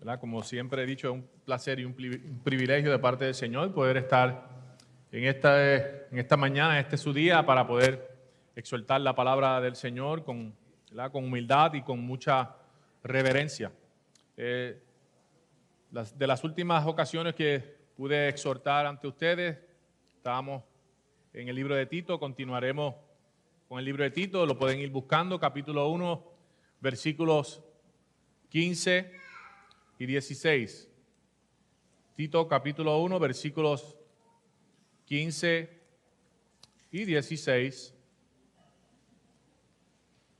¿verdad? Como siempre he dicho, es un placer y un privilegio de parte del Señor poder estar en esta mañana, este es su día, para poder exhortar la palabra del Señor ¿verdad? Con humildad y con mucha reverencia. De las últimas ocasiones que pude exhortar ante ustedes, estábamos en el libro de Tito, continuaremos con el libro de Tito, lo pueden ir buscando, capítulo 1, versículos 15 y 16. Tito, capítulo 1, versículos 15 y 16.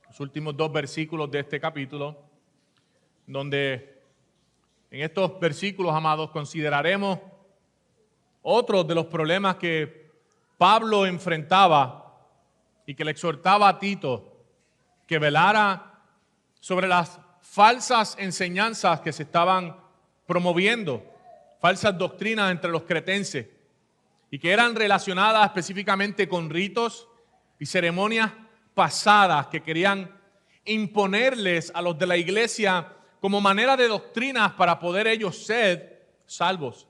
Los últimos dos versículos de este capítulo, donde en estos versículos, amados, consideraremos otros de los problemas que Pablo enfrentaba y que le exhortaba a Tito que velara sobre las falsas enseñanzas que se estaban promoviendo, falsas doctrinas entre los cretenses y que eran relacionadas específicamente con ritos y ceremonias pasadas que querían imponerles a los de la iglesia como manera de doctrinas para poder ellos ser salvos.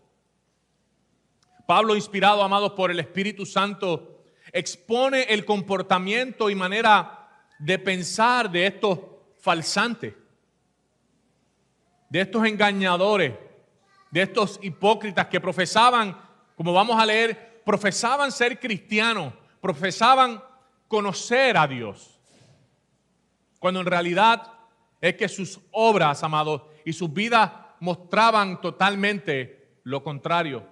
Pablo, inspirado, amados, por el Espíritu Santo, expone el comportamiento y manera de pensar de estos falsantes, de estos engañadores, de estos hipócritas que profesaban, como vamos a leer, profesaban ser cristianos, profesaban conocer a Dios, cuando en realidad es que sus obras, amados, y sus vidas mostraban totalmente lo contrario.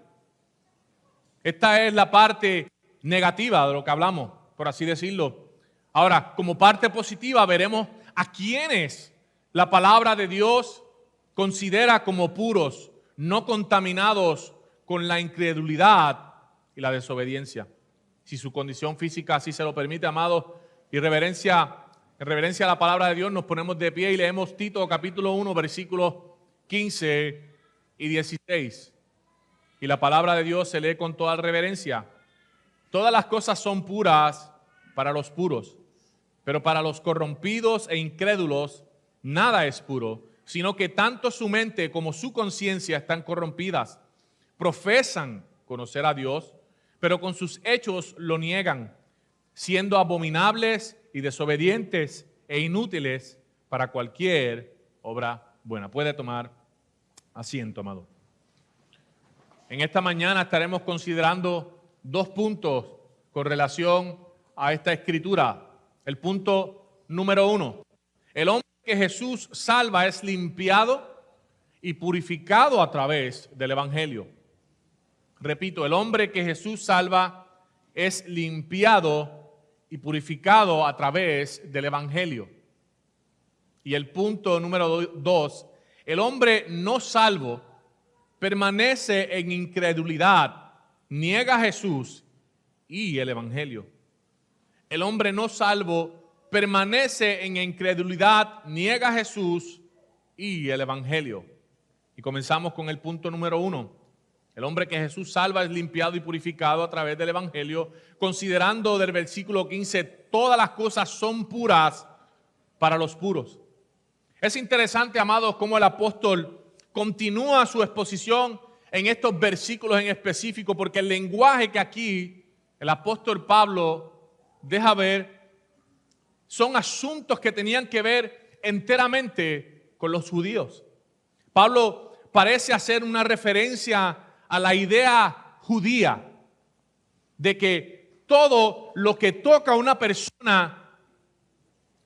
Esta es la parte negativa de lo que hablamos, por así decirlo. Ahora, como parte positiva, veremos a quienes la palabra de Dios considera como puros, no contaminados con la incredulidad y la desobediencia. Si su condición física así se lo permite, amados, en reverencia a la palabra de Dios, nos ponemos de pie y leemos Tito capítulo 1, versículos 15 y 16. Y la palabra de Dios se lee con toda reverencia. Todas las cosas son puras para los puros, pero para los corrompidos e incrédulos nada es puro, sino que tanto su mente como su conciencia están corrompidas. Profesan conocer a Dios, pero con sus hechos lo niegan, siendo abominables y desobedientes e inútiles para cualquier obra buena. Puede tomar asiento, amado. En esta mañana estaremos considerando dos puntos con relación a esta escritura. El punto número 1. El hombre que Jesús salva es limpiado y purificado a través del Evangelio. Repito, el hombre que Jesús salva es limpiado y purificado a través del Evangelio. Y el punto número 2. El hombre no salvo permanece en incredulidad, niega a Jesús y el Evangelio. El hombre no salvo permanece en incredulidad, niega a Jesús y el Evangelio. Y comenzamos con el punto número 1. El hombre que Jesús salva es limpiado y purificado a través del Evangelio, considerando del versículo 15, todas las cosas son puras para los puros. Es interesante, amados, cómo el apóstol continúa su exposición en estos versículos en específico, porque el lenguaje que aquí el apóstol Pablo deja ver son asuntos que tenían que ver enteramente con los judíos. Pablo parece hacer una referencia a la idea judía de que todo lo que toca a una persona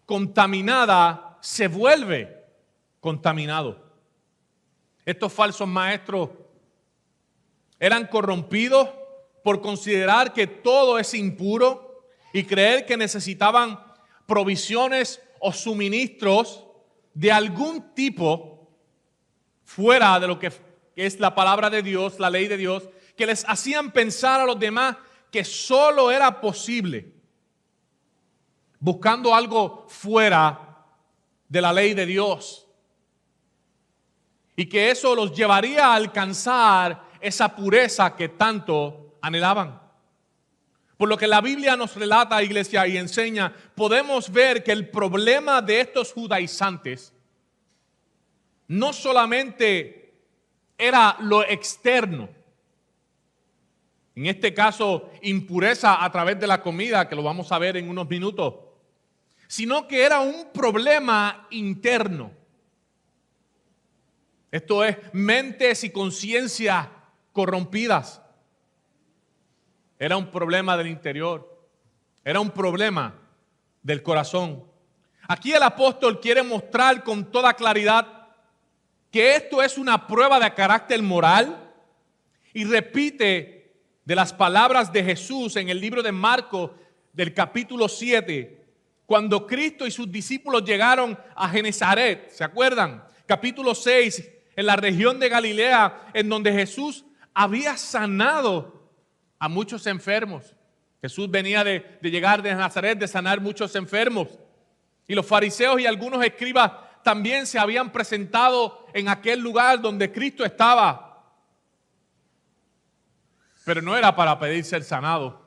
contaminada se vuelve contaminado. Estos falsos maestros eran corrompidos por considerar que todo es impuro y creer que necesitaban provisiones o suministros de algún tipo fuera de lo que es la palabra de Dios, la ley de Dios, que les hacían pensar a los demás que solo era posible buscando algo fuera de la ley de Dios. Y que eso los llevaría a alcanzar esa pureza que tanto anhelaban. Por lo que la Biblia nos relata, iglesia, y enseña, podemos ver que el problema de estos judaizantes no solamente era lo externo, en este caso impureza a través de la comida, que lo vamos a ver en unos minutos, sino que era un problema interno. Esto es mentes y conciencias corrompidas. Era un problema del interior, era un problema del corazón. Aquí el apóstol quiere mostrar con toda claridad que esto es una prueba de carácter moral y repite de las palabras de Jesús en el libro de Marcos del capítulo 7, cuando Cristo y sus discípulos llegaron a Genezaret, ¿se acuerdan? Capítulo 6, en la región de Galilea, en donde Jesús había sanado a muchos enfermos. Jesús venía de llegar de Nazaret, de sanar muchos enfermos. Y los fariseos y algunos escribas también se habían presentado en aquel lugar donde Cristo estaba. Pero no era para pedir ser sanado.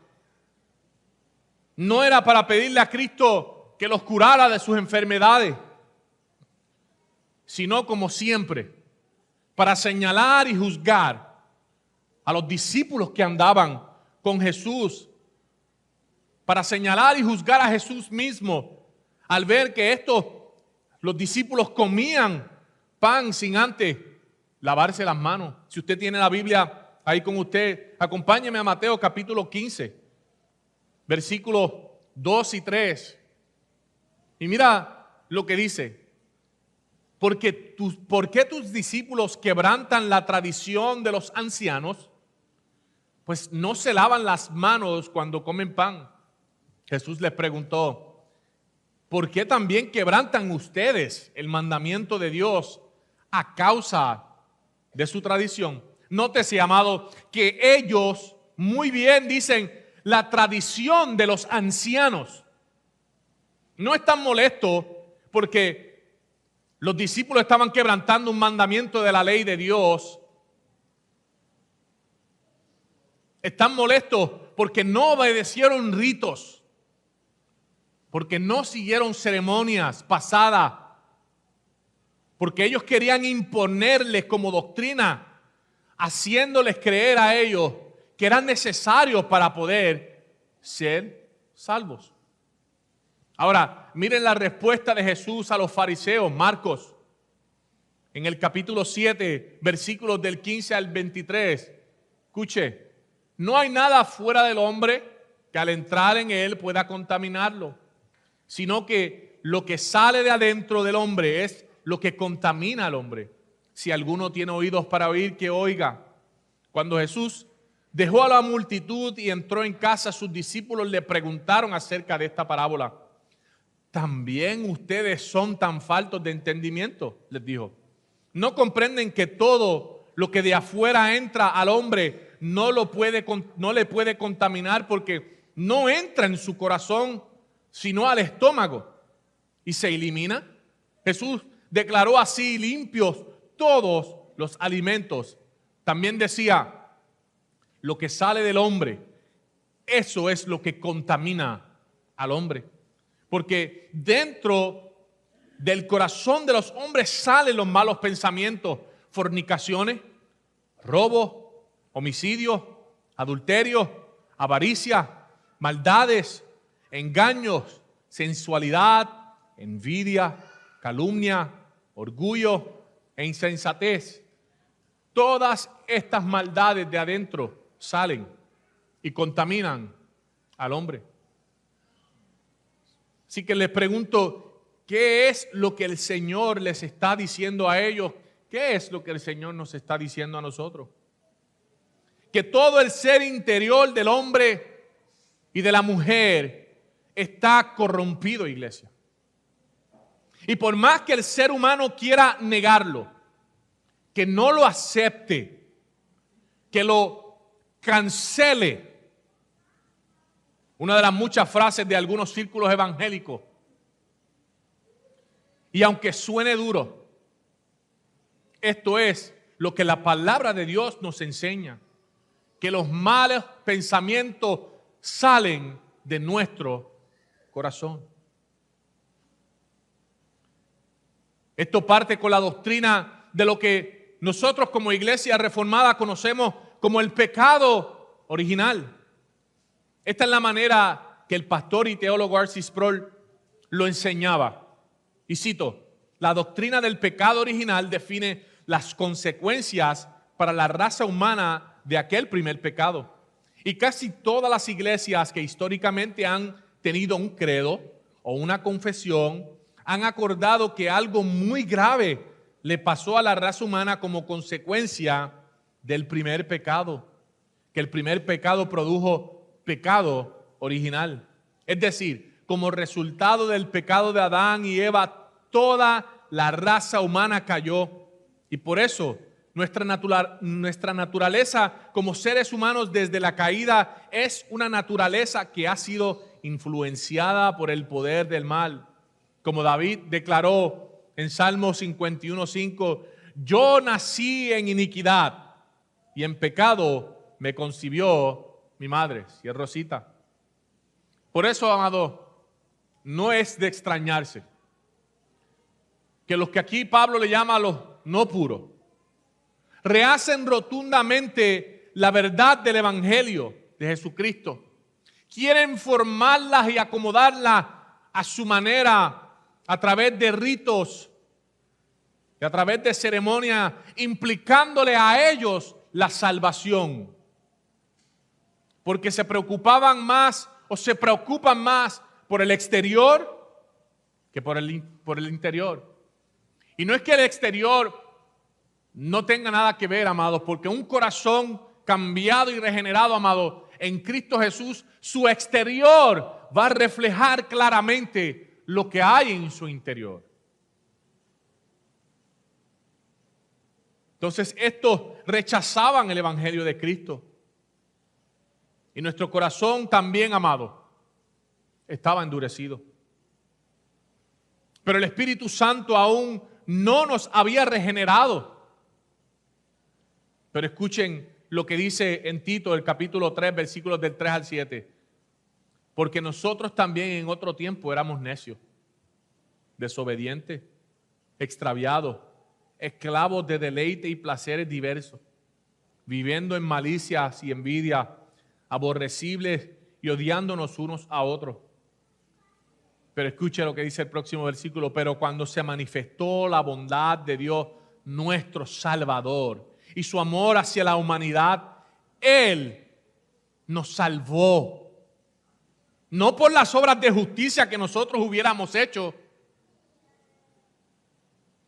No era para pedirle a Cristo que los curara de sus enfermedades, sino como siempre, para señalar y juzgar a los discípulos que andaban con Jesús, para señalar y juzgar a Jesús mismo al ver que los discípulos comían pan sin antes lavarse las manos. Si usted tiene la Biblia ahí con usted, acompáñeme a Mateo capítulo 15, versículos 2 y 3. Y mira lo que dice. ¿Por qué tus discípulos quebrantan la tradición de los ancianos? Pues no se lavan las manos cuando comen pan. Jesús les preguntó, ¿por qué también quebrantan ustedes el mandamiento de Dios a causa de su tradición? Nótese, amado, que ellos muy bien dicen la tradición de los ancianos. No están molestos porque los discípulos estaban quebrantando un mandamiento de la ley de Dios. Están molestos porque no obedecieron ritos, porque no siguieron ceremonias pasadas, porque ellos querían imponerles como doctrina, haciéndoles creer a ellos que eran necesarios para poder ser salvos. Ahora, miren la respuesta de Jesús a los fariseos, Marcos, en el capítulo 7, versículos del 15 al 23. Escuche, no hay nada fuera del hombre que al entrar en él pueda contaminarlo, sino que lo que sale de adentro del hombre es lo que contamina al hombre. Si alguno tiene oídos para oír, que oiga. Cuando Jesús dejó a la multitud y entró en casa, sus discípulos le preguntaron acerca de esta parábola. ¿También ustedes son tan faltos de entendimiento?, les dijo. ¿No comprenden que todo lo que de afuera entra al hombre no le puede contaminar porque no entra en su corazón, sino al estómago y se elimina? Jesús declaró así limpios todos los alimentos. También decía, lo que sale del hombre, eso es lo que contamina al hombre. Porque dentro del corazón de los hombres salen los malos pensamientos, fornicaciones, robos, homicidios, adulterios, avaricia, maldades, engaños, sensualidad, envidia, calumnia, orgullo e insensatez. Todas estas maldades de adentro salen y contaminan al hombre. Así que les pregunto, ¿qué es lo que el Señor les está diciendo a ellos? ¿Qué es lo que el Señor nos está diciendo a nosotros? Que todo el ser interior del hombre y de la mujer está corrompido, iglesia. Y por más que el ser humano quiera negarlo, que no lo acepte, que lo cancele, una de las muchas frases de algunos círculos evangélicos. Y aunque suene duro, esto es lo que la palabra de Dios nos enseña, que los malos pensamientos salen de nuestro corazón. Esto parte con la doctrina de lo que nosotros como iglesia reformada conocemos como el pecado original. Esta es la manera que el pastor y teólogo R.C. Sproul lo enseñaba. Y cito, la doctrina del pecado original define las consecuencias para la raza humana de aquel primer pecado. Y casi todas las iglesias que históricamente han tenido un credo o una confesión han acordado que algo muy grave le pasó a la raza humana como consecuencia del primer pecado, que el primer pecado produjo pecado original. Es decir, como resultado del pecado de Adán y Eva, toda la raza humana cayó. Y por eso nuestra naturaleza como seres humanos desde la caída es una naturaleza que ha sido influenciada por el poder del mal. Como David declaró en Salmo 51:5, yo nací en iniquidad y en pecado me concibió mi madre. Cierro cita. Por eso, amado, no es de extrañarse que los que aquí Pablo le llama a los no puros rehacen rotundamente la verdad del Evangelio de Jesucristo. Quieren formarlas y acomodarlas a su manera, a través de ritos y a través de ceremonias, implicándole a ellos la salvación. Porque se preocupaban más o se preocupan más por el exterior que por el interior. Y no es que el exterior no tenga nada que ver, amados, porque un corazón cambiado y regenerado, amado, en Cristo Jesús, su exterior va a reflejar claramente lo que hay en su interior. Entonces, estos rechazaban el Evangelio de Cristo. Y nuestro corazón también, amado, estaba endurecido. Pero el Espíritu Santo aún no nos había regenerado. Pero escuchen lo que dice en Tito, el capítulo 3, versículos del 3 al 7. Porque nosotros también en otro tiempo éramos necios, desobedientes, extraviados, esclavos de deleite y placeres diversos, viviendo en malicias y envidia, aborrecibles y odiándonos unos a otros. Pero escuche lo que dice el próximo versículo. Pero cuando se manifestó la bondad de Dios, nuestro Salvador, y su amor hacia la humanidad, Él nos salvó. No por las obras de justicia que nosotros hubiéramos hecho,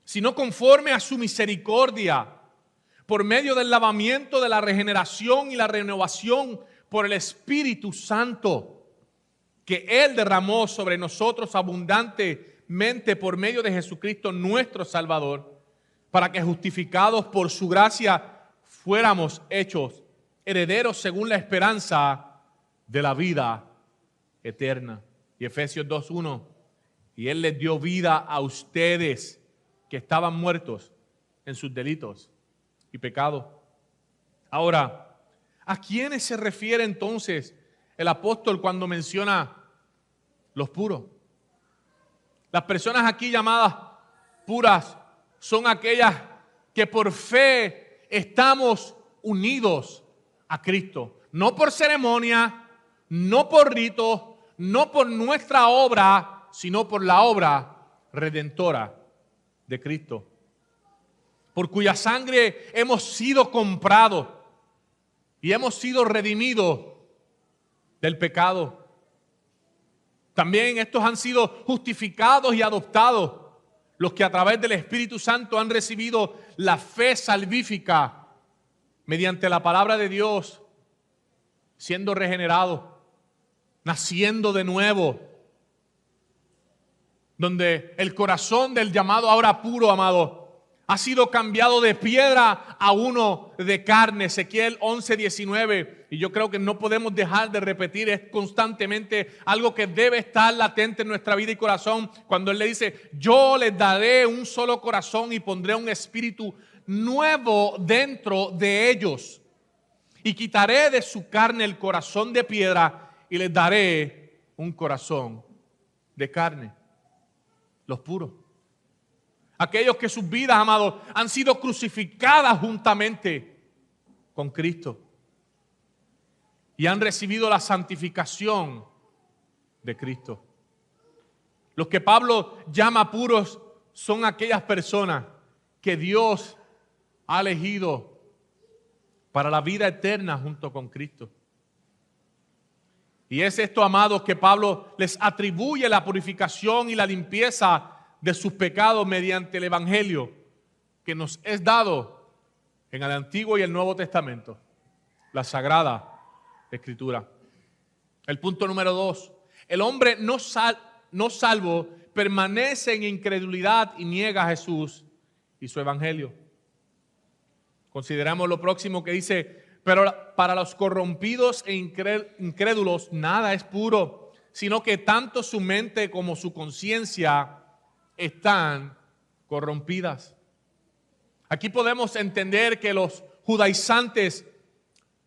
sino conforme a su misericordia, por medio del lavamiento de la regeneración y la renovación por el Espíritu Santo, que Él derramó sobre nosotros abundantemente por medio de Jesucristo nuestro Salvador, para que justificados por su gracia fuéramos hechos herederos según la esperanza de la vida eterna. Y Efesios 2:1, y Él les dio vida a ustedes que estaban muertos en sus delitos y pecados. Ahora, ¿a quiénes se refiere entonces el apóstol cuando menciona los puros? Las personas aquí llamadas puras son aquellas que por fe estamos unidos a Cristo. No por ceremonia, no por rito, no por nuestra obra, sino por la obra redentora de Cristo, por cuya sangre hemos sido comprados y hemos sido redimidos del pecado. También estos han sido justificados y adoptados, los que a través del Espíritu Santo han recibido la fe salvífica mediante la palabra de Dios, siendo regenerados, naciendo de nuevo, donde el corazón del llamado ahora puro, amado, ha sido cambiado de piedra a uno de carne. Ezequiel 11:19. Y yo creo que no podemos dejar de repetir, es constantemente algo que debe estar latente en nuestra vida y corazón, cuando Él le dice: yo les daré un solo corazón y pondré un espíritu nuevo dentro de ellos. Y quitaré de su carne el corazón de piedra y les daré un corazón de carne. Los puros. Aquellos que sus vidas, amados, han sido crucificadas juntamente con Cristo y han recibido la santificación de Cristo. Los que Pablo llama puros son aquellas personas que Dios ha elegido para la vida eterna junto con Cristo. Y es esto, amados, que Pablo les atribuye la purificación y la limpieza de sus pecados mediante el Evangelio que nos es dado en el Antiguo y el Nuevo Testamento, la Sagrada Escritura. El punto número 2, el hombre no salvo permanece en incredulidad y niega a Jesús y su Evangelio. Consideramos lo próximo que dice: pero para los corrompidos e incrédulos nada es puro, sino que tanto su mente como su conciencia están corrompidas. Aquí podemos entender que los judaizantes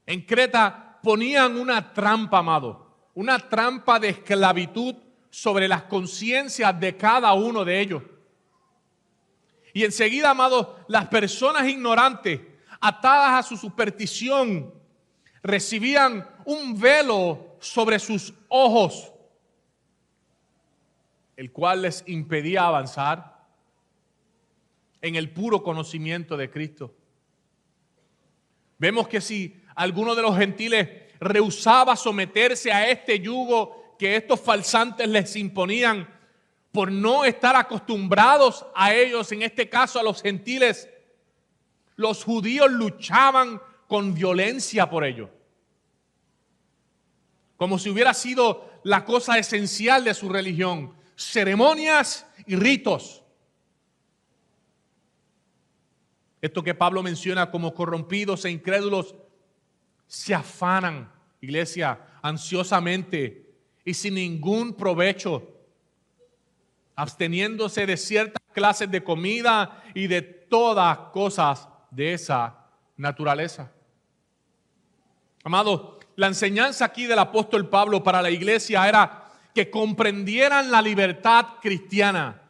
en Creta ponían una trampa, amado, una trampa de esclavitud sobre las conciencias de cada uno de ellos. Y enseguida, amados, las personas ignorantes, atadas a su superstición, recibían un velo sobre sus ojos, el cual les impedía avanzar en el puro conocimiento de Cristo. Vemos que si alguno de los gentiles rehusaba someterse a este yugo que estos falsantes les imponían, por no estar acostumbrados a ellos, en este caso a los gentiles, los judíos luchaban con violencia por ello, como si hubiera sido la cosa esencial de su religión: ceremonias y ritos. Esto que Pablo menciona como corrompidos e incrédulos se afanan, iglesia, ansiosamente y sin ningún provecho, absteniéndose de ciertas clases de comida y de todas cosas de esa naturaleza. Amado, la enseñanza aquí del apóstol Pablo para la iglesia era que comprendieran la libertad cristiana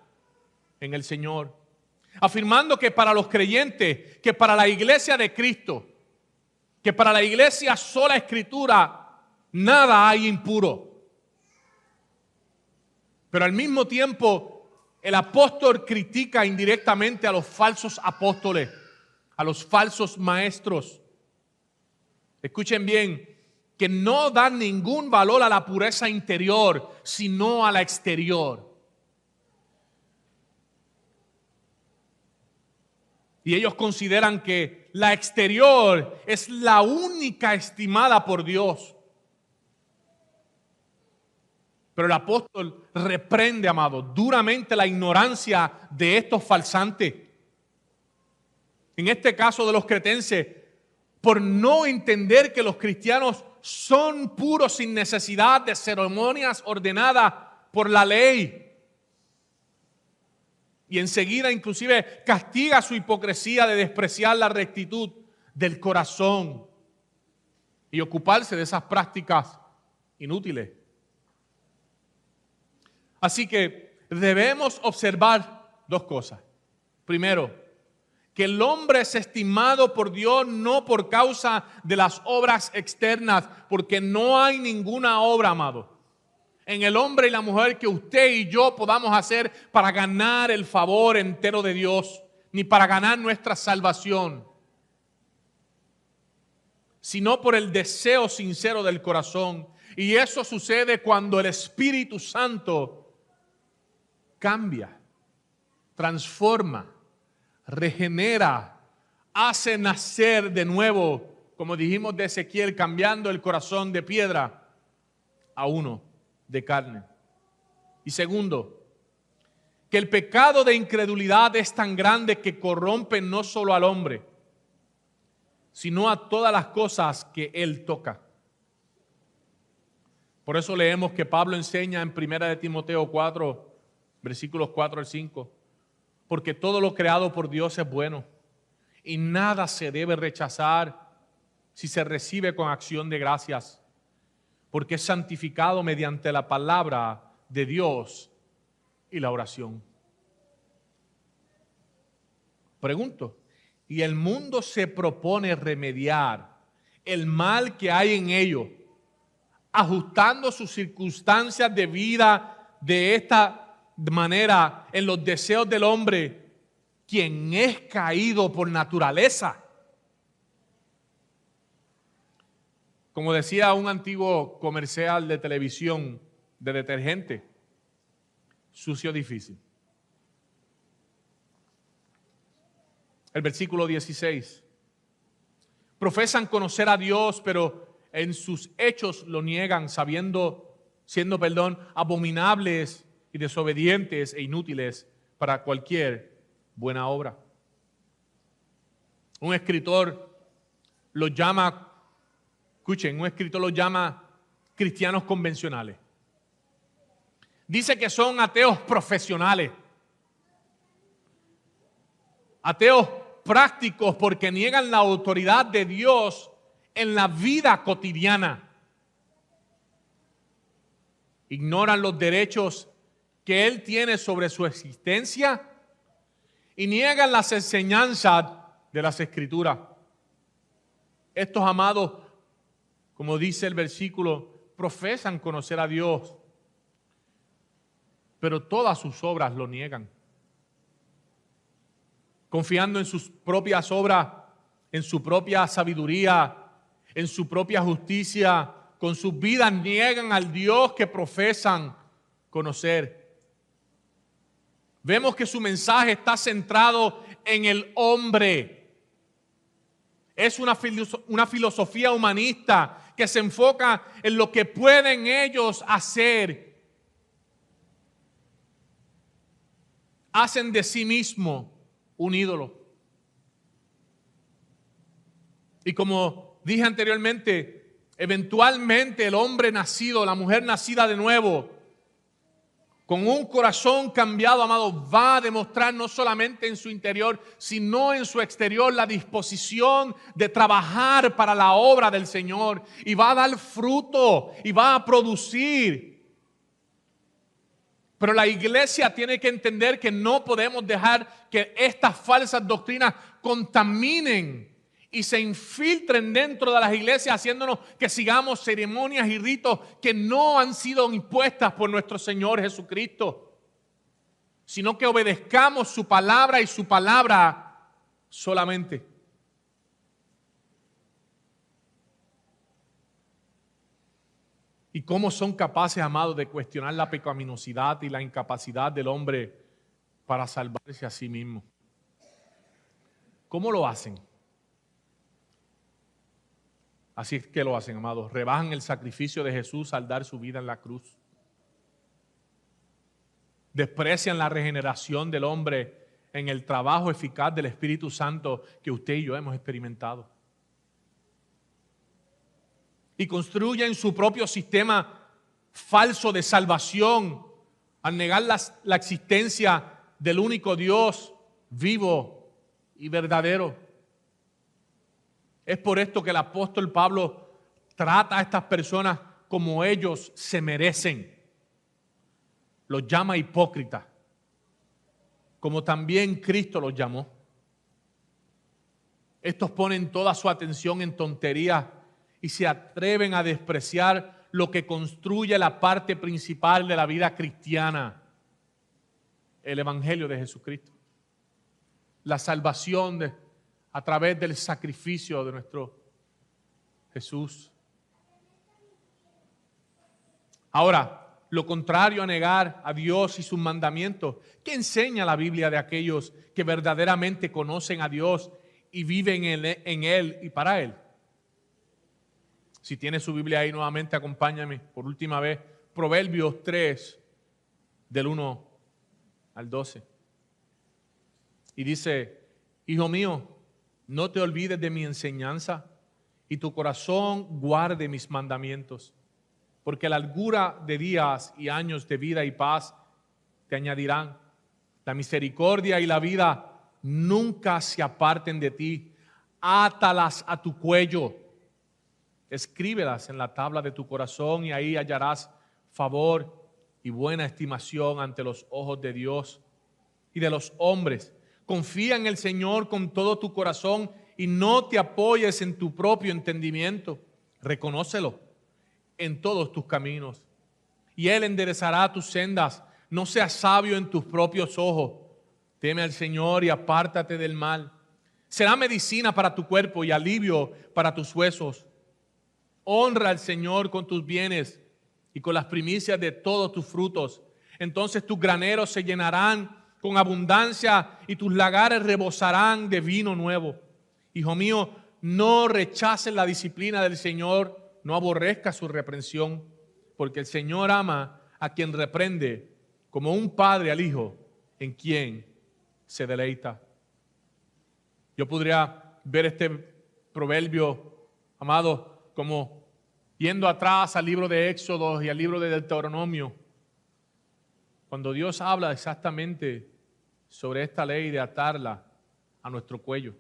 en el Señor, afirmando que para los creyentes, que para la iglesia de Cristo, que para la iglesia sola escritura, nada hay impuro. Pero al mismo tiempo, el apóstol critica indirectamente a los falsos apóstoles, a los falsos maestros. Escuchen bien, que no dan ningún valor a la pureza interior, sino a la exterior. Y ellos consideran que la exterior es la única estimada por Dios. Pero el apóstol reprende, amado, duramente la ignorancia de estos falsantes. En este caso de los cretenses, por no entender que los cristianos son puros sin necesidad de ceremonias ordenadas por la ley. Y enseguida inclusive castiga su hipocresía de despreciar la rectitud del corazón y ocuparse de esas prácticas inútiles. Así que debemos observar dos cosas. Primero, que el hombre es estimado por Dios no por causa de las obras externas, porque no hay ninguna obra, amado, en el hombre y la mujer que usted y yo podamos hacer para ganar el favor entero de Dios, ni para ganar nuestra salvación, sino por el deseo sincero del corazón. Y eso sucede cuando el Espíritu Santo cambia, transforma, regenera, hace nacer de nuevo, como dijimos de Ezequiel, cambiando el corazón de piedra a uno de carne. Y segundo, que el pecado de incredulidad es tan grande que corrompe no solo al hombre, sino a todas las cosas que él toca. Por eso leemos que Pablo enseña en 1 de Timoteo 4, versículos 4 al 5, porque todo lo creado por Dios es bueno y nada se debe rechazar si se recibe con acción de gracias, porque es santificado mediante la palabra de Dios y la oración. Pregunto, ¿y el mundo se propone remediar el mal que hay en ellos, ajustando sus circunstancias de vida de esta manera en los deseos del hombre, quien es caído por naturaleza? Como decía un antiguo comercial de televisión de detergente, sucio difícil. El versículo 16. Profesan conocer a Dios, pero en sus hechos lo niegan, siendo abominables y desobedientes e inútiles para cualquier buena obra. Un escritor los llama cristianos convencionales. Dice que son ateos profesionales, ateos prácticos porque niegan la autoridad de Dios en la vida cotidiana. Ignoran los derechos que Él tiene sobre su existencia y niegan las enseñanzas de las Escrituras. Estos amados, como dice el versículo, profesan conocer a Dios, pero todas sus obras lo niegan. Confiando en sus propias obras, en su propia sabiduría, en su propia justicia, con sus vidas niegan al Dios que profesan conocer. Vemos que su mensaje está centrado en el hombre. Es una filosofía humanista que se enfoca en lo que pueden ellos hacer. Hacen de sí mismo un ídolo. Y como dije anteriormente, eventualmente el hombre nacido, la mujer nacida de nuevo, con un corazón cambiado, amado, va a demostrar no solamente en su interior, sino en su exterior la disposición de trabajar para la obra del Señor. Y va a dar fruto y va a producir. Pero la iglesia tiene que entender que no podemos dejar que estas falsas doctrinas contaminen y se infiltren dentro de las iglesias, haciéndonos que sigamos ceremonias y ritos que no han sido impuestas por nuestro Señor Jesucristo, sino que obedezcamos su palabra y su palabra solamente. ¿Y cómo son capaces, amados, de cuestionar la pecaminosidad y la incapacidad del hombre para salvarse a sí mismo? ¿Cómo lo hacen? Así es que lo hacen, amados. Rebajan el sacrificio de Jesús al dar su vida en la cruz. Desprecian la regeneración del hombre en el trabajo eficaz del Espíritu Santo que usted y yo hemos experimentado. Y construyen su propio sistema falso de salvación al negar la existencia del único Dios vivo y verdadero. Es por esto que el apóstol Pablo trata a estas personas como ellos se merecen. Los llama hipócritas, como también Cristo los llamó. Estos ponen toda su atención en tonterías y se atreven a despreciar lo que construye la parte principal de la vida cristiana, el Evangelio de Jesucristo. La salvación a través del sacrificio de nuestro Jesús. Ahora, lo contrario a negar a Dios y sus mandamientos, ¿qué enseña la Biblia de aquellos que verdaderamente conocen a Dios y viven en Él y para Él? Si tiene su Biblia ahí nuevamente, acompáñame por última vez. Proverbios 3, del 1 al 12. Y dice: Hijo mío, no te olvides de mi enseñanza y tu corazón guarde mis mandamientos, porque la largura de días y años de vida y paz te añadirán. La misericordia y la vida nunca se aparten de ti. Átalas a tu cuello. Escríbelas en la tabla de tu corazón y ahí hallarás favor y buena estimación ante los ojos de Dios y de los hombres. Confía en el Señor con todo tu corazón y no te apoyes en tu propio entendimiento. Reconócelo en todos tus caminos y Él enderezará tus sendas. No seas sabio en tus propios ojos. Teme al Señor y apártate del mal. Será medicina para tu cuerpo y alivio para tus huesos. Honra al Señor con tus bienes y con las primicias de todos tus frutos. Entonces tus graneros se llenarán con abundancia y tus lagares rebosarán de vino nuevo. Hijo mío, no rechaces la disciplina del Señor, no aborrezcas su reprensión, porque el Señor ama a quien reprende, como un padre al hijo en quien se deleita. Yo podría ver este proverbio, amado, como yendo atrás al libro de Éxodo y al libro de Deuteronomio, cuando Dios habla exactamente sobre esta ley de atarla a nuestro cuello,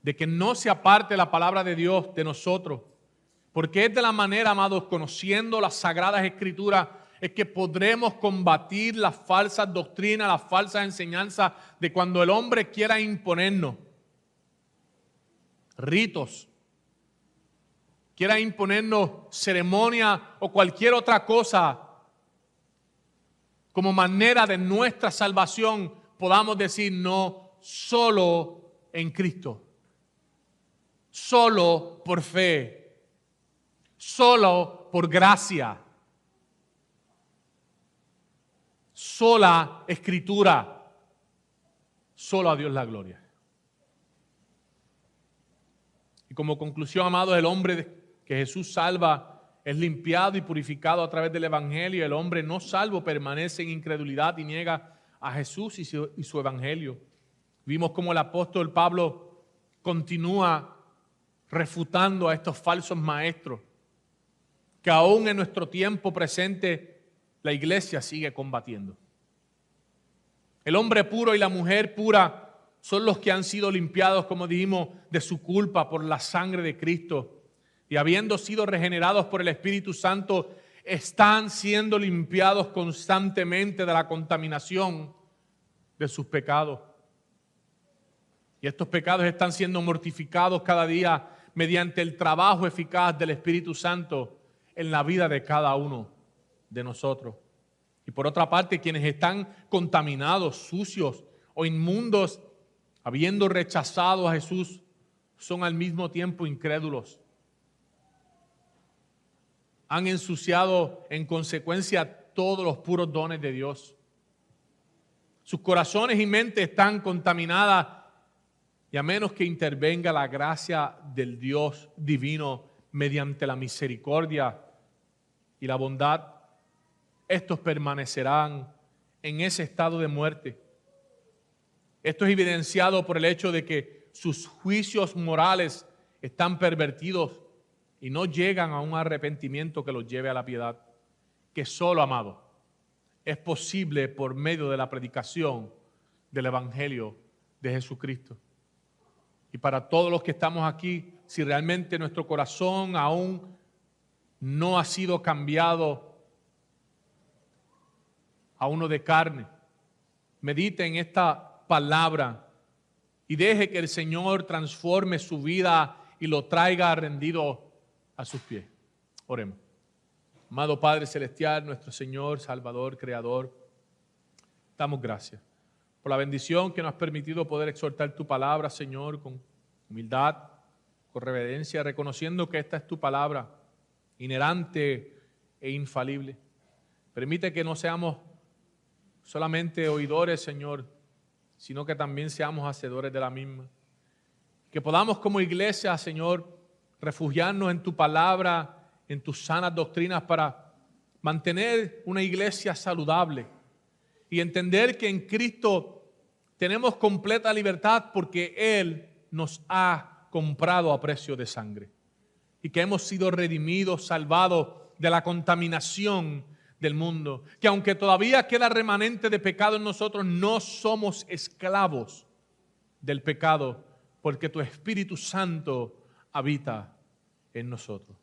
de que no se aparte la palabra de Dios de nosotros, porque es de la manera, amados, conociendo las sagradas escrituras, es que podremos combatir las falsas doctrinas, las falsas enseñanzas de cuando el hombre quiera imponernos ritos, quiera imponernos ceremonia o cualquier otra cosa como manera de nuestra salvación, podamos decir no, solo en Cristo, solo por fe, solo por gracia, sola escritura, solo a Dios la gloria. Y como conclusión, amados, el hombre que Jesús salva es limpiado y purificado a través del Evangelio. El hombre no salvo permanece en incredulidad y niega a Jesús y su Evangelio. Vimos cómo el apóstol Pablo continúa refutando a estos falsos maestros que aún en nuestro tiempo presente la iglesia sigue combatiendo. El hombre puro y la mujer pura son los que han sido limpiados, como dijimos, de su culpa por la sangre de Cristo. Y habiendo sido regenerados por el Espíritu Santo, están siendo limpiados constantemente de la contaminación de sus pecados. Y estos pecados están siendo mortificados cada día mediante el trabajo eficaz del Espíritu Santo en la vida de cada uno de nosotros. Y por otra parte, quienes están contaminados, sucios o inmundos, habiendo rechazado a Jesús, son al mismo tiempo incrédulos. Han ensuciado en consecuencia todos los puros dones de Dios. Sus corazones y mentes están contaminadas y a menos que intervenga la gracia del Dios divino mediante la misericordia y la bondad, estos permanecerán en ese estado de muerte. Esto es evidenciado por el hecho de que sus juicios morales están pervertidos y no llegan a un arrepentimiento que los lleve a la piedad, que solo, amado, es posible por medio de la predicación del Evangelio de Jesucristo. Y para todos los que estamos aquí, si realmente nuestro corazón aún no ha sido cambiado a uno de carne, medite en esta palabra y deje que el Señor transforme su vida y lo traiga rendido a sus pies. Oremos. Amado Padre Celestial, nuestro Señor, Salvador, Creador, damos gracias por la bendición que nos has permitido poder exhortar tu palabra, Señor, con humildad, con reverencia, reconociendo que esta es tu palabra, inerrante e infalible. Permite que no seamos solamente oidores, Señor, sino que también seamos hacedores de la misma. Que podamos como iglesia, Señor, refugiarnos en tu palabra, en tus sanas doctrinas para mantener una iglesia saludable y entender que en Cristo tenemos completa libertad porque Él nos ha comprado a precio de sangre y que hemos sido redimidos, salvados de la contaminación del mundo, que aunque todavía queda remanente de pecado en nosotros, no somos esclavos del pecado porque tu Espíritu Santo habita en nosotros.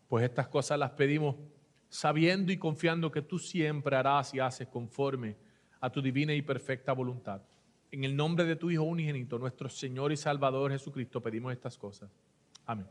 Pues estas cosas las pedimos sabiendo y confiando que tú siempre harás y haces conforme a tu divina y perfecta voluntad. En el nombre de tu Hijo unigénito, nuestro Señor y Salvador Jesucristo, pedimos estas cosas. Amén.